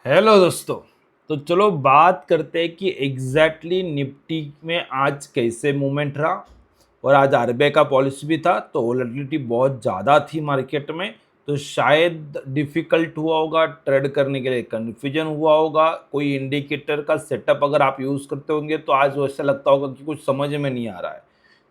Hello दोस्तों। तो चलो बात करते हैं कि निफ्टी में आज कैसे मूवमेंट रहा। और आज आरबीआई का पॉलिसी भी था तो वोलेटिलिटी बहुत ज़्यादा थी मार्केट में। तो शायद डिफ़िकल्ट हुआ होगा ट्रेड करने के लिए, कन्फ्यूजन हुआ होगा। कोई इंडिकेटर का सेटअप अगर आप यूज़ करते होंगे तो आज वैसा लगता होगा कि कुछ समझ में नहीं आ रहा है।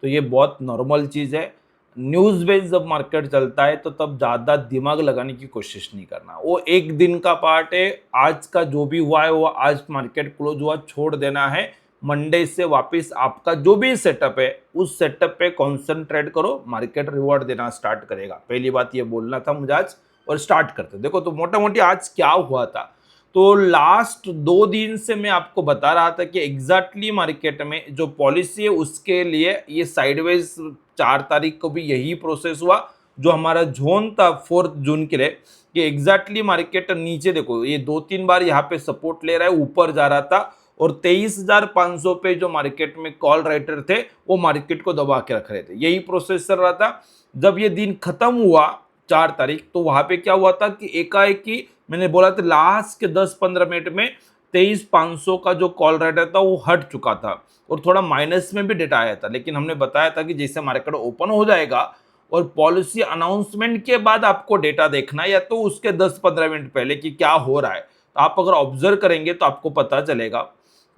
तो ये बहुत नॉर्मल चीज़ है। न्यूज़ बेस्ड जब मार्केट चलता है तो तब ज़्यादा दिमाग लगाने की कोशिश नहीं करना, वो एक दिन का पार्ट है। आज का जो भी हुआ है वो आज मार्केट क्लोज हुआ छोड़ देना है। मंडे से वापस आपका जो भी सेटअप है उस सेटअप पे कॉन्सेंट्रेट करो, मार्केट रिवॉर्ड देना स्टार्ट करेगा। पहली बात ये बोलना था मुझे आज। और स्टार्ट करते देखो तो मोटा मोटी आज क्या हुआ था। तो लास्ट 2 दिन से मैं आपको बता रहा था कि एग्जैक्टली मार्केट में जो पॉलिसी है उसके लिए ये साइडवेज 4 तारीख को भी यही प्रोसेस हुआ। जो हमारा जोन था 4 जून के लिए कि एग्जैक्टली मार्केट नीचे देखो ये 2-3 बार यहाँ पे सपोर्ट ले रहा है, ऊपर जा रहा था। और 23,500 पे जो मार्केट में कॉल राइटर थे वो मार्केट को दबा के रख रहे थे, यही प्रोसेस चल रहा था। जब ये दिन खत्म हुआ 4 तारीख तो वहां पे क्या हुआ था कि एकाएक ही मैंने बोला था लास्ट के 10-15 मिनट में 23,500 का जो कॉल राइटर था वो हट चुका था। और थोड़ा माइनस में भी डेटा आया था, लेकिन हमने बताया था कि जैसे मार्केट ओपन हो जाएगा और पॉलिसी अनाउंसमेंट के बाद आपको डेटा देखना है या तो उसके 10-15 मिनट पहले कि क्या हो रहा है। तो आप अगर ऑब्जर्व करेंगे तो आपको पता चलेगा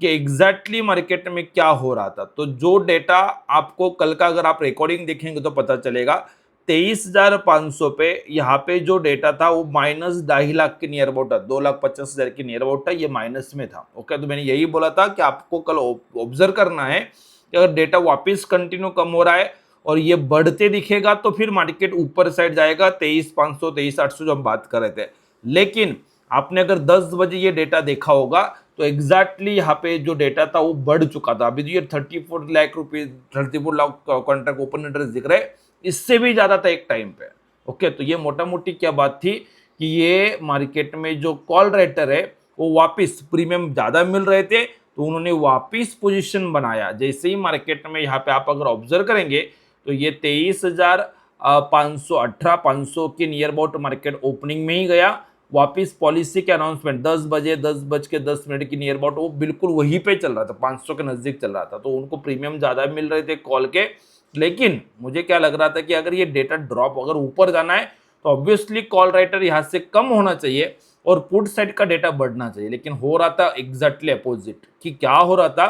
कि एग्जैक्टली मार्केट में क्या हो रहा था। तो जो डेटा आपको कल का अगर आप रिकॉर्डिंग देखेंगे तो पता चलेगा 23,500 पे यहाँ पे जो डेटा था वो -2.5 लाख के नियर अबाउट था, 2,50,000 के नियर अबाउट था, ये माइनस में था। ओके, तो मैंने यही बोला था कि आपको कल ऑब्जर्व करना है कि अगर डेटा वापस कंटिन्यू कम हो रहा है और ये बढ़ते दिखेगा तो फिर मार्केट ऊपर साइड जाएगा 23,500 23,800 जो हम बात कर रहे थे। लेकिन आपने अगर 10 बजे ये डेटा देखा होगा तो एग्जैक्टली यहाँ पे जो डेटा था वो बढ़ चुका था। अभी तो ये 34 lakh rupees 34 lakh contract open interest दिख रहे हैं, इससे भी ज्यादा था एक टाइम पे। ओके, तो ये मोटा मोटी क्या बात थी कि ये मार्केट में जो कॉल राइटर है वो वापस प्रीमियम ज्यादा मिल रहे थे तो उन्होंने वापस पोजीशन बनाया। जैसे ही मार्केट में यहाँ पे आप अगर ऑब्जर्व करेंगे तो ये 23,518 के नियर अबाउट मार्केट ओपनिंग में ही गया। वापस पॉलिसी के अनाउंसमेंट 10 बजे 10 बज के 10 मिनट की नियर अबाउट वो बिल्कुल वहीं पे चल रहा था, 500 के नजदीक चल रहा था। तो उनको प्रीमियम ज्यादा मिल रहे थे कॉल के। लेकिन मुझे क्या लग रहा था कि अगर ये डेटा ड्रॉप अगर ऊपर जाना है तो ऑब्वियसली कॉल राइटर यहाँ से कम होना चाहिए और पुट साइड का डेटा बढ़ना चाहिए। लेकिन हो रहा था एग्जैक्टली अपोजिट। कि क्या हो रहा था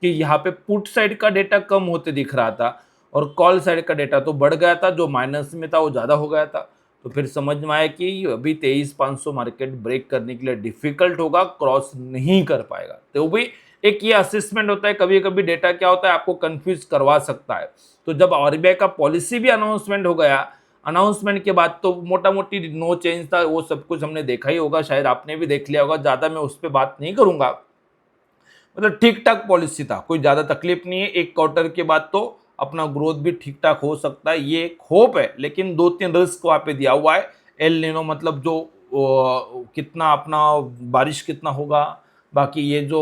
कि यहाँ पे पुट साइड का डेटा कम होते दिख रहा था और कॉल साइड का डेटा तो बढ़ गया था, जो माइनस में था वो ज़्यादा हो गया था। तो फिर समझ में आया कि अभी 23,500 मार्केट ब्रेक करने के लिए डिफिकल्ट होगा, क्रॉस नहीं कर पाएगा। तो भी एक ये असेसमेंट होता है, कभी कभी डेटा क्या होता है आपको कंफ्यूज करवा सकता है। तो जब आरबीआई का पॉलिसी भी अनाउंसमेंट हो गया, अनाउंसमेंट के बाद तो मोटा मोटी नो चेंज था, वो सब कुछ हमने देखा ही होगा, शायद आपने भी देख लिया होगा, ज़्यादा मैं उस पर बात नहीं करूंगा। मतलब ठीक ठाक पॉलिसी था, कोई ज़्यादा तकलीफ नहीं है। एक क्वार्टर के बाद तो अपना ग्रोथ भी ठीक ठाक हो सकता है, ये एक होप है। लेकिन 2-3 रिस्क वहाँ पे दिया हुआ है। एल नीनो मतलब जो कितना अपना बारिश कितना होगा, बाकी ये जो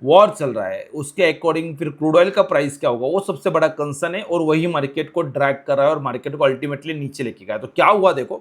वॉर चल रहा है उसके अकॉर्डिंग फिर क्रूड ऑयल का प्राइस क्या होगा, वो सबसे बड़ा कंसर्न है। और वही मार्केट को ड्रैग कर रहा है और मार्केट को अल्टीमेटली नीचे लेके गया। तो क्या हुआ देखो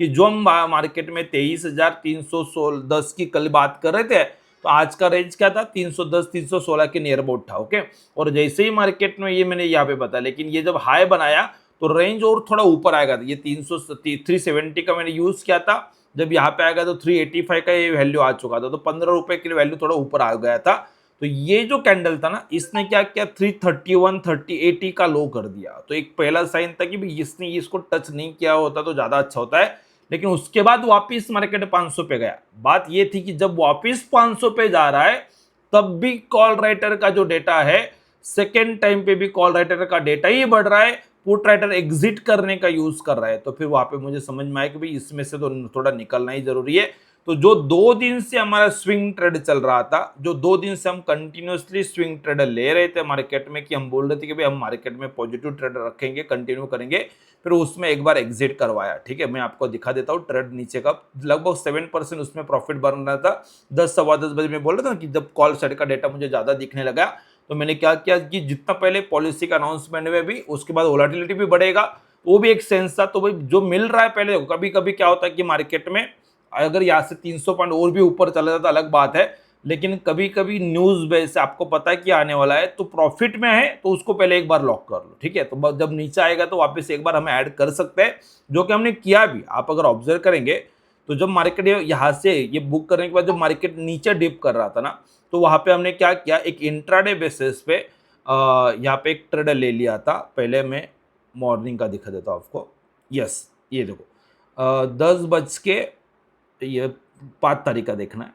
कि जो हम मार्केट में 23,310 की कल बात कर रहे थे तो आज का रेंज क्या था, 310-316 के नियर अबाउट था। ओके, और जैसे ही मार्केट में ये मैंने यहाँ पे बताया, लेकिन ये जब हाई बनाया तो रेंज और थोड़ा ऊपर आएगा। ये 370 का मैंने यूज किया था, जब यहाँ पे आएगा तो 385 का ये वैल्यू आ चुका था, तो 15 रुपए की वैल्यू थोड़ा ऊपर आ गया था। तो ये जो कैंडल था ना, इसने क्या किया, 331 3080 का लो कर दिया। तो एक पहला साइन था कि भाई इसने इसको टच नहीं किया होता तो ज्यादा अच्छा होता है। लेकिन उसके बाद वापिस मार्केट 500 पे गया। बात ये थी कि जब वापिस 500 पे जा रहा है तब भी कॉल राइटर का जो डेटा है, सेकेंड टाइम पे भी कॉल राइटर का डेटा ही बढ़ रहा है, पुट राइटर एग्जिट करने का यूज कर रहा है। तो फिर वहां पे मुझे समझ में आया कि भाई इसमें से तो थोड़ा निकलना ही जरूरी है। तो जो 2 दिन से हमारा स्विंग ट्रेड चल रहा था, जो 2 दिन से हम कंटिन्यूअसली स्विंग ट्रेड ले रहे थे मार्केट में, कि हम बोल रहे थे कि भाई हम मार्केट में पॉजिटिव ट्रेड रखेंगे, कंटिन्यू करेंगे, फिर उसमें एक बार एग्जिट करवाया। ठीक है, मैं आपको दिखा देता हूँ ट्रेड नीचे का, लगभग 7% उसमें प्रॉफिट बन रहा था। 10 सवा 10 बजे मैं बोल रहा था कि जब कॉल साइड का डेटा मुझे ज्यादा दिखने लगा तो मैंने क्या किया कि जितना पहले पॉलिसी का अनाउंसमेंट में भी, उसके बाद वोलेटिलिटी भी बढ़ेगा, वो भी एक सेंस था। तो भाई जो मिल रहा है पहले, कभी कभी क्या होता है कि मार्केट में अगर यहाँ से 300 पॉइंट और भी ऊपर चला जाता अलग बात है, लेकिन कभी कभी न्यूज बेस से आपको पता है कि आने वाला है, तो प्रॉफिट में है तो उसको पहले एक बार लॉक कर लो, ठीक है। तो जब नीचे आएगा तो वापस एक बार हम ऐड कर सकते हैं, जो कि हमने किया भी। आप अगर ऑब्जर्व करेंगे तो जब मार्केट यहाँ से ये बुक करने के बाद जब मार्केट नीचे डिप कर रहा था ना, तो वहां पे हमने क्या किया, एक इंट्राडे बेसिस पे यहाँ पे एक ट्रेड ले लिया था। पहले मैं मॉर्निंग का दिखा देता हूँ आपको। यस, ये देखो 10 बज के ये 5 तारीख का देखना है।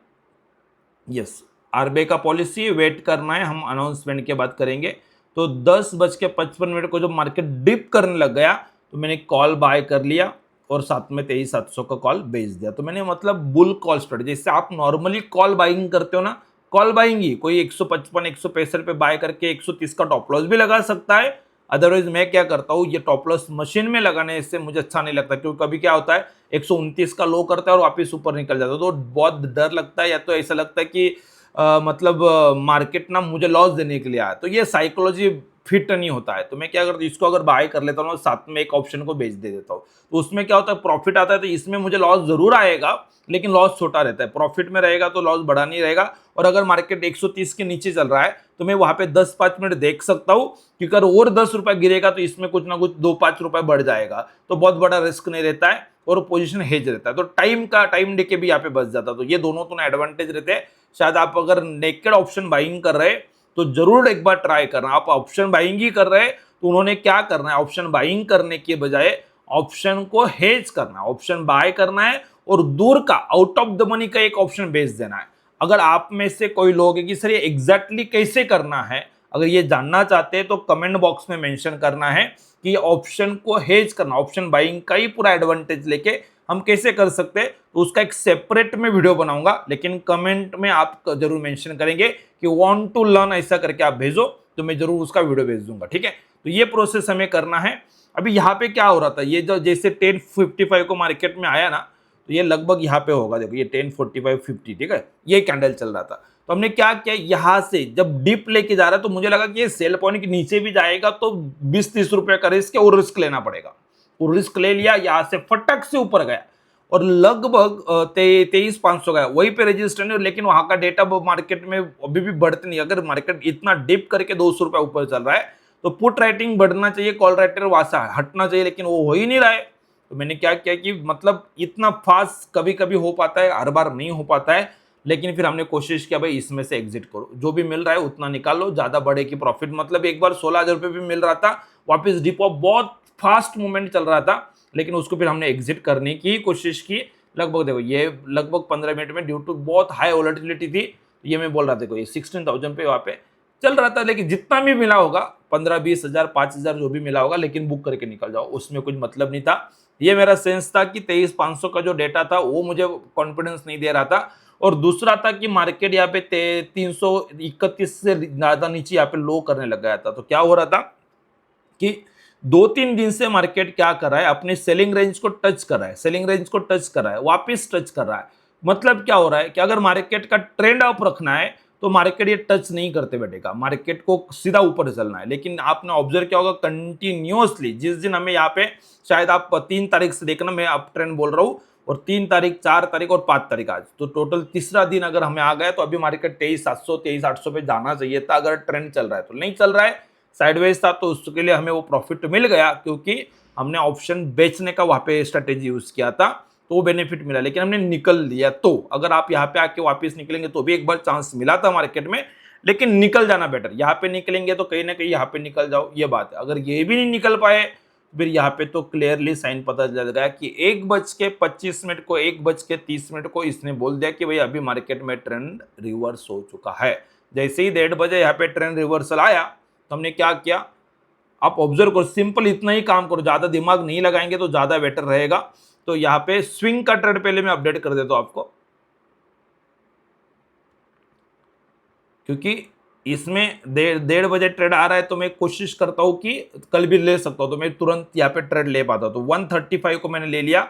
यस, आरबीआई का पॉलिसी वेट करना है, हम अनाउंसमेंट के बाद करेंगे। तो 10:55 को जब मार्केट डिप करने लग गया तो मैंने कॉल बाय कर लिया और साथ में 23,700 का कॉल बेच दिया। तो मैंने मतलब बुल कॉल स्ट्रेटजी, जैसे आप नॉर्मली कॉल बाइंग करते हो ना, कॉल बाइंग ही कोई 155 165 पे बाय करके 130 का टॉप लॉस भी लगा सकता है। अदरवाइज मैं क्या करता हूँ, ये टॉप लॉस मशीन में लगाने से मुझे अच्छा नहीं लगता, क्योंकि कभी क्या होता है 129 का लो करता है और वापस ऊपर निकल जाता है, तो बहुत डर लगता है, या तो ऐसा लगता है कि मतलब मार्केट ना मुझे लॉस देने के लिए आया, तो ये साइकोलॉजी फिट नहीं होता है। तो मैं क्या करता हूँ, इसको अगर बाय कर लेता हूँ साथ में एक ऑप्शन को बेच दे देता हूँ, तो उसमें क्या होता है, प्रॉफिट आता है। तो इसमें मुझे लॉस जरूर आएगा, लेकिन लॉस छोटा रहता है, प्रॉफिट में रहेगा तो लॉस बड़ा नहीं रहेगा। और अगर मार्केट 130 के नीचे चल रहा है तो मैं वहां पे 10-5 मिनट देख सकता हूँ, क्योंकि अगर और 10 रुपए गिरेगा तो इसमें कुछ ना कुछ 2-5 रुपए बढ़ जाएगा, तो बहुत बड़ा रिस्क नहीं रहता है और पोजीशन हेज रहता है। तो टाइम डे के भी यहाँ पे बच जाता है। तो ये दोनों तो एडवांटेज रहते हैं। शायद आप अगर नेकेड ऑप्शन बाइंग कर रहे तो जरूर एक बार ट्राई करना। आप ऑप्शन बाइंग ही कर रहे तो उन्होंने क्या करना है, ऑप्शन बाइंग करने के बजाय ऑप्शन को हेज करना है, ऑप्शन बाय करना है और दूर का आउट ऑफ द मनी का एक ऑप्शन बेच देना है। अगर आप में से कोई लोग है कि सर ये एग्जैक्टली कैसे करना है, अगर ये जानना चाहते हैं तो कमेंट बॉक्स में मेंशन करना है कि ऑप्शन को हेज करना, ऑप्शन बाइंग का ही पूरा एडवांटेज लेके हम कैसे कर सकते हैं, तो उसका एक सेपरेट में वीडियो बनाऊंगा। लेकिन कमेंट में आप जरूर मेंशन करेंगे कि वांट टू लर्न, ऐसा करके आप भेजो तो मैं जरूर उसका वीडियो भेज दूंगा, ठीक है। तो ये प्रोसेस हमें करना है। अभी यहाँ पे क्या हो रहा था, ये जो जैसे 10:55 को मार्केट में आया ना, तो ये लगभग यहाँ पे होगा, देखो ये 10:45-50, ठीक है, ये कैंडल चल रहा था। तो हमने क्या किया, यहाँ से जब डिप लेके जा रहा है तो मुझे लगा कि ये सेल पॉइंट के नीचे भी जाएगा तो 20-30 रुपए का रिस्क है और रिस्क लेना पड़ेगा। वो रिस्क ले लिया, यहाँ से फटक से ऊपर गया और लगभग 23,500 गया, वहीं पे रजिस्टर नहीं। लेकिन वहां का डेटा मार्केट में अभी भी बढ़ते नहीं। अगर मार्केट इतना डिप करके 200 रुपए ऊपर चल रहा है तो पुट राइटिंग बढ़ना चाहिए, कॉल राइटर वासा हटना चाहिए, लेकिन वो हो ही नहीं रहा है। तो मैंने क्या किया कि मतलब इतना फास्ट कभी कभी हो पाता है, हर बार नहीं हो पाता है, लेकिन फिर हमने कोशिश किया भाई इसमें से एग्जिट करो, जो भी मिल रहा है उतना निकालो, ज्यादा बढ़े की प्रॉफिट। मतलब एक बार 16,000 रुपये भी मिल रहा था, वापस डिप ऑफ बहुत फास्ट मूवमेंट चल रहा था, लेकिन उसको फिर हमने एग्जिट करने की कोशिश की। लगभग देखो ये लगभग 15 मिनट में ड्यू टू बहुत हाई वोलेटिलिटी थी, ये मैं बोल रहा था, देखो ये 16,000 पे वहाँ पे चल रहा था। लेकिन जितना भी मिला होगा 15-20 हजार 5,000 जो भी मिला होगा, लेकिन बुक करके निकल जाओ, उसमें कुछ मतलब नहीं था। ये मेरा सेंस था कि 23,500 का जो डेटा था वो मुझे कॉन्फिडेंस नहीं दे रहा था। और दूसरा था कि मार्केट यहाँ पे 331 से ज्यादा नीचे यहाँ पे लो करने लग गया था। तो क्या हो रहा था कि 2-3 दिन से मार्केट क्या कर रहा है, अपने सेलिंग रेंज को टच कर रहा है, सेलिंग रेंज को टच कर रहा है, वापस टच कर रहा है। मतलब क्या हो रहा है कि अगर मार्केट का ट्रेंड अप रखना है तो मार्केट ये टच नहीं करते बैठेगा, मार्केट को सीधा ऊपर चलना है। लेकिन आपने ऑब्जर्व किया होगा कंटिन्यूअसली, जिस दिन हमें यहाँ पे शायद आप 3 तारीख से देखना, मैं अप ट्रेंड बोल रहा हूँ, और 3 तारीख 4 तारीख और 5 तारीख आज, तो टोटल तीसरा दिन अगर हमें आ गया तो अभी मार्केट 23,700 23,800 पे जाना चाहिए था, अगर ट्रेंड चल रहा है। तो नहीं चल रहा है, साइडवेज था, तो उसके लिए हमें वो प्रॉफिट मिल गया, क्योंकि हमने ऑप्शन बेचने का वहां पे स्ट्रेटेजी यूज किया था, तो वो बेनिफिट मिला। लेकिन हमने निकल लिया, तो अगर आप यहाँ पे आके वापस निकलेंगे तो भी एक बार चांस मिला था मार्केट में, लेकिन निकल जाना बेटर। यहाँ पे निकलेंगे तो कहीं ना कहीं यहाँ पे निकल जाओ, ये बात है। अगर ये भी नहीं निकल पाए फिर यहाँ पे तो क्लियरली साइन पता चल गया कि 1:25 को 1:30 को इसने बोल दिया कि भाई अभी मार्केट में ट्रेंड रिवर्स हो चुका है। जैसे ही 1:30 बजे यहाँ पे ट्रेंड रिवर्सल आया तो हमने क्या किया, आप ऑब्जर्व करो, सिंपल इतना ही काम करो, ज्यादा दिमाग नहीं लगाएंगे तो ज्यादा बेटर रहेगा। तो यहाँ पे स्विंग का ट्रेड पहले मैं अपडेट कर देता हूं आपको, क्योंकि इसमें 1:30 बजे ट्रेड आ रहा है, तो मैं कोशिश करता हूं कि कल भी ले सकता हूं, तो मैं तुरंत यहाँ पे ट्रेड ले पाता हूं। तो 1:35 को मैंने ले लिया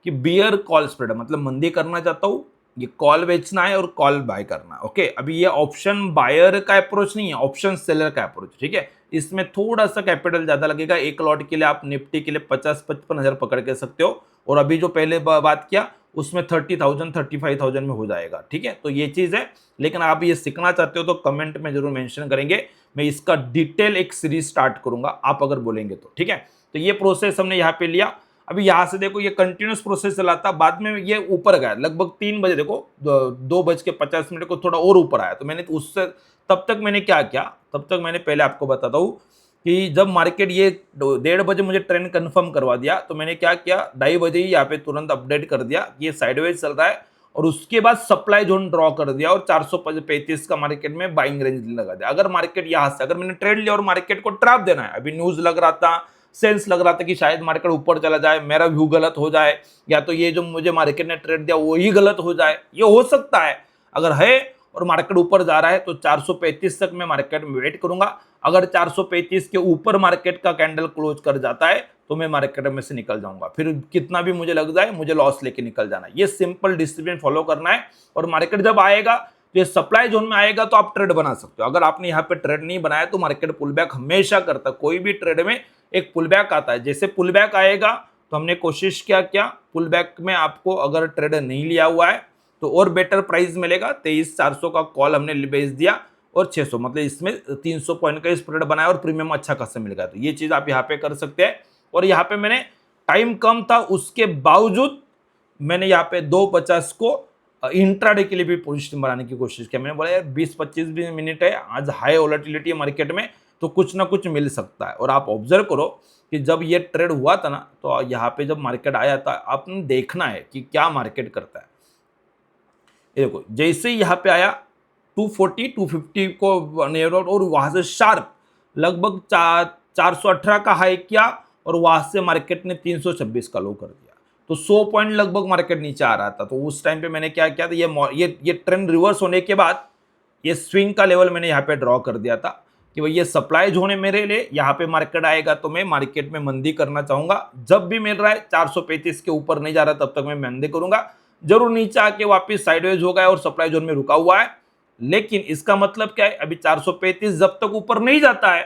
कि बियर कॉल स्प्रेड, मतलब मंदी करना चाहता हूं, ये कॉल बेचना है और कॉल बाय करना है। ओके, अभी ये ऑप्शन बायर का अप्रोच नहीं है, ऑप्शन सेलर का अप्रोच, ठीक है। इसमें थोड़ा सा कैपिटल ज्यादा लगेगा, एक लॉट के लिए आप निफ्टी के लिए 50-55 हजार पकड़ के सकते हो। और अभी जो पहले बात किया उसमें 30,000 35,000 में हो जाएगा, ठीक है। तो ये चीज़ है, लेकिन आप ये सीखना चाहते हो तो कमेंट में जरूर मेंशन करेंगे, मैं इसका डिटेल एक सीरीज स्टार्ट करूंगा, आप अगर बोलेंगे तो, ठीक है। तो ये प्रोसेस हमने यहाँ पे लिया। अभी यहाँ से देखो ये कंटिन्यूस प्रोसेस चला था, बाद में ये ऊपर गया लगभग 3 बजे, देखो 2:50 को थोड़ा और ऊपर आया। तो मैंने उससे तब तक मैंने क्या किया, तब तक मैंने पहले आपको बताता हूँ कि जब मार्केट ये 1:30 बजे मुझे ट्रेंड कंफर्म करवा दिया, तो मैंने क्या किया, 2:30 बजे ही यहाँ पे तुरंत अपडेट कर दिया कि ये साइडवेज चल रहा है, और उसके बाद सप्लाई जोन ड्रॉ कर दिया और 435 का मार्केट में बाइंग रेंज लगा दिया। अगर मार्केट यहाँ से, अगर मैंने ट्रेड लिया और मार्केट को ट्रैप देना है, अभी न्यूज लग रहा था, सेंस लग रहा था कि शायद मार्केट ऊपर चला जाए, मेरा व्यू गलत हो जाए, या तो ये जो मुझे मार्केट ने ट्रेड दिया वही गलत हो जाए, ये हो सकता है। अगर है और मार्केट ऊपर जा रहा है तो 435 तक मैं मार्केट में वेट करूंगा। अगर 435 के ऊपर मार्केट का कैंडल क्लोज कर जाता है तो मैं मार्केट में से निकल जाऊंगा, फिर कितना भी मुझे लग जाए मुझे लॉस लेके निकल जाना है। ये सिंपल डिसिप्लिन फॉलो करना है, और मार्केट जब आएगा तो ये सप्लाई जोन में आएगा तो आप ट्रेड बना सकते हो। अगर आपने यहाँ पे ट्रेड नहीं बनाया तो मार्केट पुल बैक हमेशा करता है, कोई भी ट्रेड में एक पुल बैक आता है। जैसे पुल बैक आएगा तो हमने कोशिश क्या पुल बैक में आपको अगर ट्रेड नहीं लिया हुआ है तो और बेटर प्राइस मिलेगा। 23,400 का कॉल हमने भेज दिया और 600, मतलब इसमें 300 पॉइंट का स्प्रेड बनाया और प्रीमियम अच्छा खासा मिल गया। तो ये चीज आप यहाँ पे कर सकते हैं। और यहाँ पे मैंने टाइम कम था, उसके बावजूद मैंने यहाँ पे 250 को इंट्राडे के लिए भी पोजीशन बनाने की कोशिश की। मैंने बोला यार 20-25 भी मिनट है, आज हाई वोलेटिलिटी है मार्केट में, तो कुछ ना कुछ मिल सकता है। और आप ऑब्जर्व करो कि जब ये ट्रेड हुआ था ना, तो यहाँ पे जब मार्केट आया था, आपने देखना है कि क्या मार्केट करता है। ये देखो जैसे ही यहाँ पे आया 240 250 को नियर और वहां से शार्प लगभग 418 का हाई किया, और वहां से मार्केट ने 326 का लो कर दिया। तो 100 पॉइंट लगभग मार्केट नीचे आ रहा था। तो उस टाइम पे मैंने क्या किया था, ये ट्रेंड रिवर्स होने के बाद ये स्विंग का लेवल मैंने यहाँ पे ड्रॉ कर दिया था कि भाई ये सप्लाई जोन है मेरे लिए, यहाँ पे मार्केट आएगा तो मैं मार्केट में मंदी करना चाहूंगा। जब भी मिल रहा है 435 के ऊपर नहीं जा रहा तब तक मैं मंदी करूंगा। जरूर नीचे आके वापस साइडवेज हो गया और सप्लाई जोन में रुका हुआ है, लेकिन इसका मतलब क्या है, अभी 435 जब तक ऊपर नहीं जाता है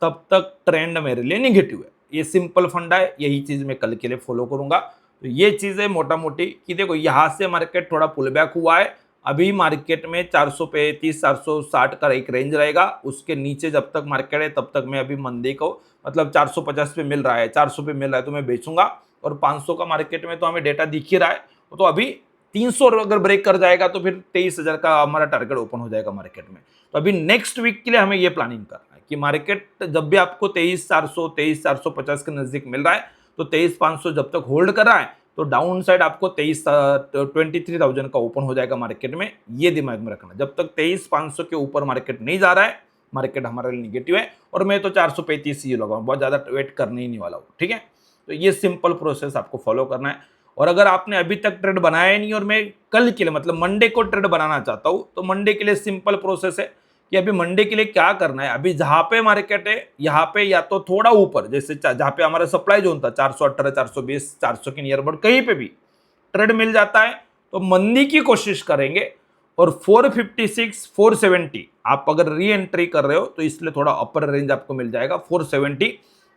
तब तक ट्रेंड मेरे लिए नेगेटिव है। ये सिंपल फंडा है, यही चीज मैं कल के लिए फॉलो करूंगा। तो ये चीज है मोटा मोटी कि देखो यहां से मार्केट थोड़ा पुल बैक हुआ है, अभी मार्केट में 435 460 का एक रेंज रहेगा, उसके नीचे जब तक मार्केट है तब तक मैं अभी मंदी को, मतलब 450 पे मिल रहा है, 400 पे मिल रहा है तो मैं बेचूंगा। और 500 का मार्केट में तो हमें डेटा दिख ही रहा है, तो अभी 300 अगर ब्रेक कर जाएगा तो फिर 23,000 का हमारा टारगेट ओपन हो जाएगा मार्केट में। तो अभी नेक्स्ट वीक के लिए हमें ये प्लानिंग करना है कि मार्केट जब भी आपको 23,400 23,450 के नजदीक मिल रहा है तो 23,500 जब तक होल्ड कर रहा है तो डाउन साइड आपको 23,000 का ओपन हो जाएगा मार्केट में। ये दिमाग में रखना, जब तक 23,500 के ऊपर मार्केट नहीं जा रहा है मार्केट हमारे लिए निगेटिव है, और मैं तो 435 ही लगाऊं, बहुत ज्यादा वेट करने ही नहीं वाला हूँ, ठीक है। तो ये सिंपल प्रोसेस आपको फॉलो करना है। और अगर आपने अभी तक ट्रेड बनाया नहीं और मैं कल के लिए मतलब मंडे को ट्रेड बनाना चाहता हूं, तो मंडे के लिए सिंपल प्रोसेस है कि अभी मंडे के लिए क्या करना है। अभी जहां पे मार्केट है यहाँ पे या तो थोड़ा ऊपर, जैसे जहां पे हमारा सप्लाई जोन था 418 420 400 के नियर अबाउट कहीं पे भी ट्रेड मिल जाता है तो मंदी की कोशिश करेंगे। और 456 470 आप अगर री एंट्री कर रहे हो तो इसलिए थोड़ा अपर रेंज आपको मिल जाएगा 470।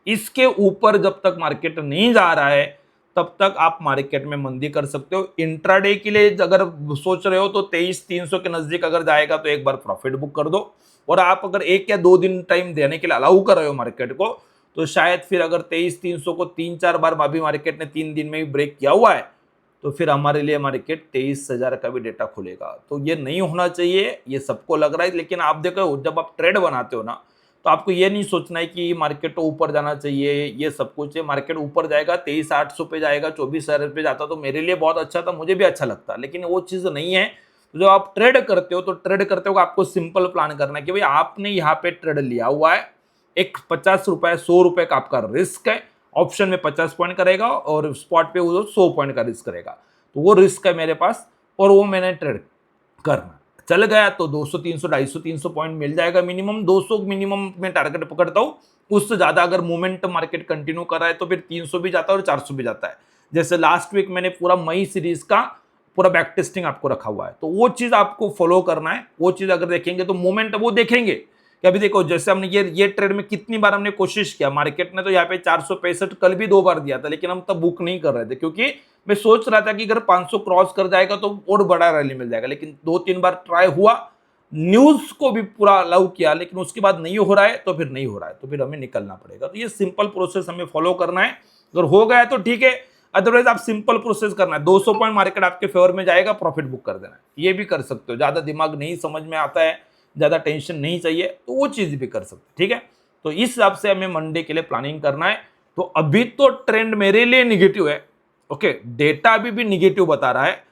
इसके ऊपर जब तक मार्केट नहीं जा रहा है तब तक आप मार्केट में मंदी कर सकते हो। इंट्राडे के लिए अगर सोच रहे हो तो 23,300 के नजदीक अगर जाएगा तो एक बार प्रॉफिट बुक कर दो। और आप अगर 1 या 2 दिन टाइम देने के लिए अलाउ कर रहे हो मार्केट को, तो शायद फिर अगर 23,300 को 3-4 बार अभी मार्केट ने 3 दिन में ही ब्रेक किया हुआ है तो फिर हमारे लिए मार्केट 23,000 का भी डेटा खुलेगा। तो ये नहीं होना चाहिए, ये सबको लग रहा है, लेकिन आप देखो जब आप ट्रेड बनाते हो ना तो आपको ये नहीं सोचना है कि मार्केट तो ऊपर जाना चाहिए, ये सब कुछ है। मार्केट ऊपर जाएगा 23,800 पे जाएगा, 24,000 पे जाता तो मेरे लिए बहुत अच्छा था, मुझे भी अच्छा लगता, लेकिन वो चीज़ नहीं है। तो जब आप ट्रेड करते हो तो ट्रेड करते हो आपको सिंपल प्लान करना है कि भाई आपने यहाँ पे ट्रेड लिया हुआ है, एक 50 रुपए 100 रुपए का आपका रिस्क है, ऑप्शन में 50 पॉइंट करेगा और स्पॉट पे वो 100 पॉइंट का रिस्क करेगा, तो वो रिस्क है मेरे पास और वो मैंने ट्रेड करना। चल गया तो 200 300 250 300 पॉइंट मिल जाएगा मिनिमम, 200 मिनिमम में टारगेट पकड़ता हूँ। उससे ज्यादा अगर मूवमेंट मार्केट कंटिन्यू कर रहा है तो फिर 300 भी जाता है और 400 भी जाता है। जैसे लास्ट वीक मैंने पूरा मई सीरीज का पूरा बैक टेस्टिंग आपको रखा हुआ है, तो वो चीज आपको फॉलो करना है। वो चीज अगर देखेंगे तो मूवमेंट वो देखेंगे कि अभी देखो जैसे हमने ये ट्रेड में कितनी बार हमने कोशिश किया, मार्केट ने तो यहाँ पे 465 कल भी 2 बार दिया था, लेकिन हम तब बुक नहीं कर रहे थे क्योंकि मैं सोच रहा था कि अगर 500 क्रॉस कर जाएगा तो और बड़ा रैली मिल जाएगा। लेकिन 2-3 बार ट्राई हुआ, न्यूज को भी पूरा अलाउ किया, लेकिन उसके बाद नहीं हो रहा है तो फिर नहीं हो रहा है, तो फिर हमें निकलना पड़ेगा। तो ये सिंपल प्रोसेस हमें फॉलो करना है, अगर हो गया तो ठीक है, अदरवाइज आप सिंपल प्रोसेस करना है, 200 पॉइंट मार्केट आपके फेवर में जाएगा, प्रॉफिट बुक कर देना है, ये भी कर सकते हो। ज्यादा दिमाग नहीं समझ में आता है, ज्यादा टेंशन नहीं चाहिए तो वो चीज भी कर सकते, ठीक है। तो इस हिसाब से हमें मंडे के लिए प्लानिंग करना है। तो अभी तो ट्रेंड मेरे लिए निगेटिव है, ओके, डेटा अभी भी निगेटिव बता रहा है।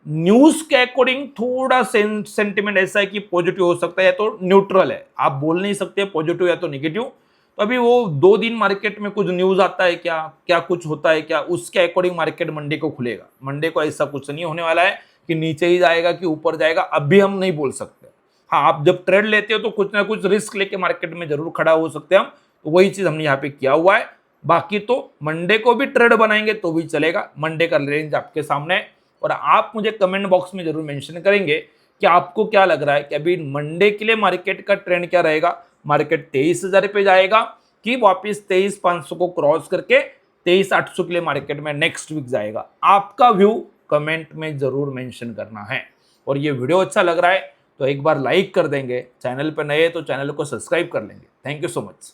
न्यूज के अकॉर्डिंग थोड़ा सेंटिमेंट ऐसा है कि पॉजिटिव हो सकता है या तो न्यूट्रल है, आप बोल नहीं सकते पॉजिटिव या तो निगेटिव। तो अभी वो 2 दिन मार्केट में कुछ न्यूज आता है क्या, क्या कुछ होता है क्या, उसके अकॉर्डिंग मार्केट मंडे को खुलेगा। मंडे को ऐसा कुछ नहीं होने वाला है कि नीचे ही जाएगा कि ऊपर जाएगा, अभी हम नहीं बोल सकते। हाँ, आप जब ट्रेड लेते हो तो कुछ ना कुछ रिस्क लेके मार्केट में जरूर खड़ा हो सकते हैं हम, तो वही चीज हमने यहाँ पे किया हुआ है। बाकी तो मंडे को भी ट्रेड बनाएंगे तो भी चलेगा, मंडे का रेंज आपके सामने है। और आप मुझे कमेंट बॉक्स में जरूर मेंशन करेंगे कि आपको क्या लग रहा है कि अभी मंडे के लिए मार्केट का ट्रेंड क्या रहेगा, मार्केट 23,000 पे जाएगा कि वापस 23,500 को क्रॉस करके 23,800 के लिए मार्केट में नेक्स्ट वीक जाएगा। आपका व्यू कमेंट में जरूर मेंशन करना है। और ये वीडियो अच्छा लग रहा है तो एक बार लाइक कर देंगे, चैनल पर नए तो चैनल को सब्सक्राइब कर लेंगे। Thank you so much.